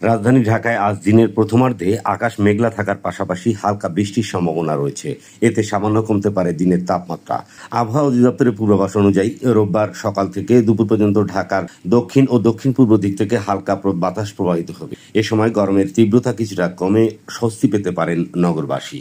রাজধানী ঢাকায় আজ দিনের প্রথমার্ধে আকাশ মেঘলা থাকার পাশাপাশি হালকা বৃষ্টির সম্ভাবনা রয়েছে। এতে সামান্য কমতে পারে দিনের তাপমাত্রা। আবহাওয়া অধিদপ্তরের পূর্বাভাস অনুযায়ী রোববার সকাল থেকে দুপুর পর্যন্ত ঢাকার দক্ষিণ ও দক্ষিণ পূর্ব দিক থেকে হালকা বাতাস প্রবাহিত হবে। এ সময় গরমের তীব্রতা কিছুটা কমে স্বস্তি পেতে পারেন নগরবাসী।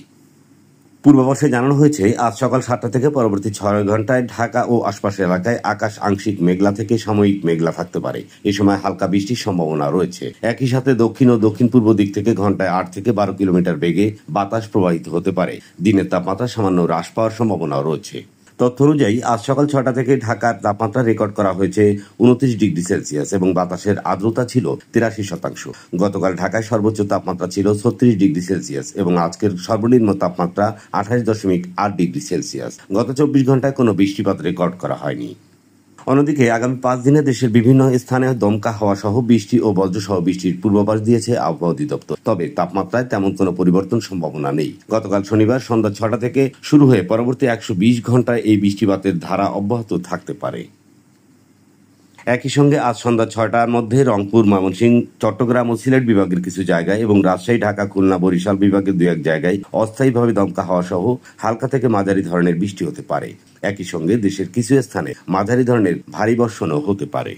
পূর্বাভাসে জানানো হয়েছে, আজ সকাল 7টা থেকে পরবর্তী 6 ঘন্টায় ঢাকা ও আশপাশের এলাকায় আকাশ আংশিক মেঘলা থেকে সাময়িক মেঘলা থাকতে পারে। এ সময় হালকা বৃষ্টির সম্ভাবনা রয়েছে। একই সাথে দক্ষিণ ও দক্ষিণ পূর্ব দিক থেকে ঘন্টায় 8 থেকে 12 কিলোমিটার বেগে বাতাস প্রবাহিত হতে পারে। দিনের তাপমাত্রা সামান্য হ্রাস পাওয়ার সম্ভাবনাও রয়েছে। তথ্য অনুযায়ী আজ সকাল 6টা থেকে ঢাকার তাপমাত্রা রেকর্ড করা হয়েছে 29 ডিগ্রি সেলসিয়াস এবং বাতাসের আর্দ্রতা ছিল 83%। গতকাল ঢাকায় সর্বোচ্চ তাপমাত্রা ছিল 36 ডিগ্রি সেলসিয়াস এবং আজকের সর্বনিম্ন তাপমাত্রা 28.8 ডিগ্রি সেলসিয়াস। গত 24 ঘন্টায় কোনো বৃষ্টিপাত রেকর্ড করা হয়নি। অন্যদিকে আগামী 5 দিনে দেশের বিভিন্ন স্থানে দমকা হাওয়া সহ বৃষ্টি ও বজ্রসহ বৃষ্টির পূর্বাভাস দিয়েছে আবহাওয়া অধিদপ্তর। তবে তাপমাত্রায় তেমন কোনো পরিবর্তন সম্ভাবনা নেই। গতকাল শনিবার সন্ধ্যা 6টা থেকে শুরু হয়ে পরবর্তী 120 ঘন্টায় এই বৃষ্টিপাতের ধারা অব্যাহত থাকতে পারে। একই সঙ্গে আজ সন্ধ্যা 6টার মধ্যে রংপুর, ময়মনসিংহ, চট্টগ্রাম ও সিলেট বিভাগের কিছু জায়গায় এবং রাজশাহী, ঢাকা, খুলনা, বরিশাল বিভাগের 2-1 জায়গায় অস্থায়ীভাবে দমকা হাওয়া সহ হালকা থেকে মাঝারি ধরনের বৃষ্টি হতে পারে। একই সঙ্গে দেশের কিছু স্থানে মাঝারি ধরনের ভারী বর্ষণও হতে পারে।